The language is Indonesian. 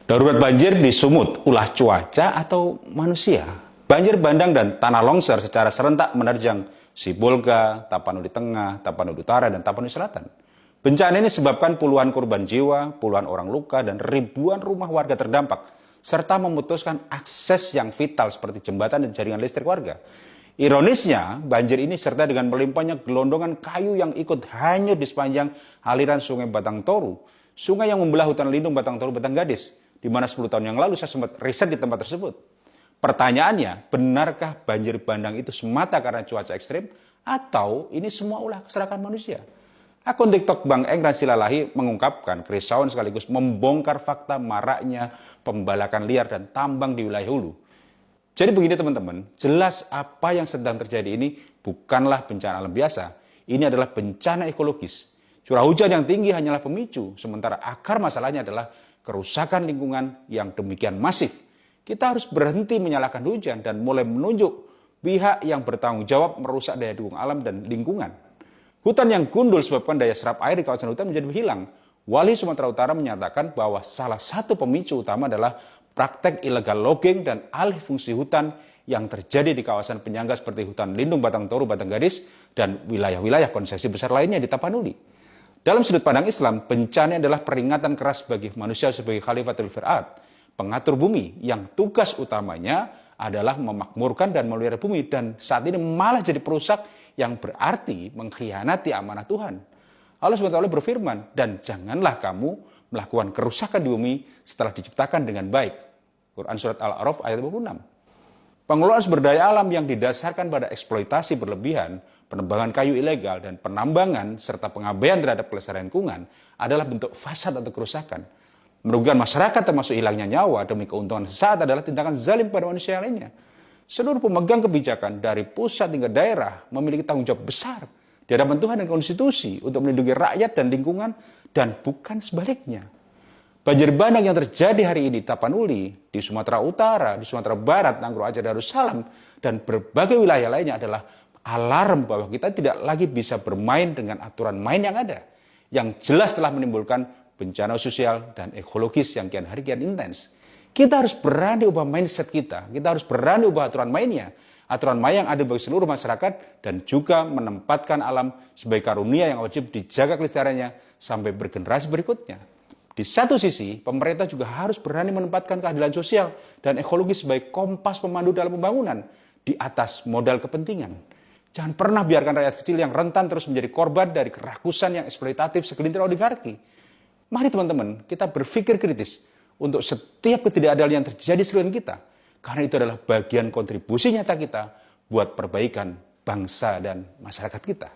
Darurat banjir di Sumut, ulah cuaca atau manusia? Banjir bandang dan tanah longsor secara serentak menerjang Sibolga, Tapanuli Tengah, Tapanuli Utara, dan Tapanuli Selatan. Bencana ini sebabkan puluhan korban jiwa, puluhan orang luka, dan ribuan rumah warga terdampak, serta memutuskan akses yang vital seperti jembatan dan jaringan listrik warga. Ironisnya, banjir ini serta dengan melimpahnya gelondongan kayu yang ikut hanyut di sepanjang aliran Sungai Batang Toru, sungai yang membelah hutan lindung Batang Toru Batang Gadis, di mana 10 tahun yang lalu saya sempat riset di tempat tersebut. Pertanyaannya, benarkah banjir bandang itu semata karena cuaca ekstrim atau ini semua ulah kesalahan manusia? Akun TikTok Bang Engran Silalahi mengungkapkan kerisauan sekaligus membongkar fakta maraknya pembalakan liar dan tambang di wilayah hulu. Jadi begini teman-teman, jelas apa yang sedang terjadi ini bukanlah bencana alam biasa. Ini adalah bencana ekologis. Curah hujan yang tinggi hanyalah pemicu, sementara akar masalahnya adalah kerusakan lingkungan yang demikian masif. Kita harus berhenti menyalahkan hujan dan mulai menunjuk pihak yang bertanggung jawab merusak daya dukung alam dan lingkungan. Hutan yang gundul sebabkan daya serap air di kawasan hutan menjadi hilang. Wali Sumatera Utara menyatakan bahwa salah satu pemicu utama adalah praktek illegal logging dan alih fungsi hutan yang terjadi di kawasan penyangga seperti hutan lindung Batang Toru, Batang Gadis, dan wilayah-wilayah konsesi besar lainnya di Tapanuli. Dalam sudut pandang Islam, bencana adalah peringatan keras bagi manusia sebagai Khalifatul Fir'at, pengatur bumi yang tugas utamanya adalah memakmurkan dan memelihara bumi, dan saat ini malah jadi perusak yang berarti mengkhianati amanah Tuhan. Allah SWT berfirman, dan janganlah kamu melakukan kerusakan di bumi setelah diciptakan dengan baik. Quran Surat Al-A'raf ayat 26. Pengelolaan sumber daya alam yang didasarkan pada eksploitasi berlebihan, penebangan kayu ilegal, dan penambangan, serta pengabaian terhadap kelestarian lingkungan adalah bentuk fasad atau kerusakan. Merugikan masyarakat termasuk hilangnya nyawa demi keuntungan sesaat adalah tindakan zalim pada manusia lainnya. Seluruh pemegang kebijakan dari pusat hingga daerah memiliki tanggung jawab besar di hadapan Tuhan dan konstitusi untuk melindungi rakyat dan lingkungan, dan bukan sebaliknya. Banjir bandang yang terjadi hari ini di Tapanuli, di Sumatera Utara, di Sumatera Barat, Nanggro Aceh, Darussalam, dan berbagai wilayah lainnya adalah alarm bahwa kita tidak lagi bisa bermain dengan aturan main yang ada, yang jelas telah menimbulkan bencana sosial dan ekologis yang kian hari kian intens. Kita harus berani ubah mindset kita harus berani ubah aturan mainnya, aturan main yang ada bagi seluruh masyarakat, dan juga menempatkan alam sebagai karunia yang wajib dijaga kelestariannya sampai bergenerasi berikutnya. Di satu sisi, pemerintah juga harus berani menempatkan keadilan sosial dan ekologi sebagai kompas pemandu dalam pembangunan di atas modal kepentingan. Jangan pernah biarkan rakyat kecil yang rentan terus menjadi korban dari kerakusan yang eksploitatif segelintir oligarki. Mari teman-teman, kita berpikir kritis untuk setiap ketidakadilan yang terjadi di sekeliling kita, karena itu adalah bagian kontribusi nyata kita buat perbaikan bangsa dan masyarakat kita.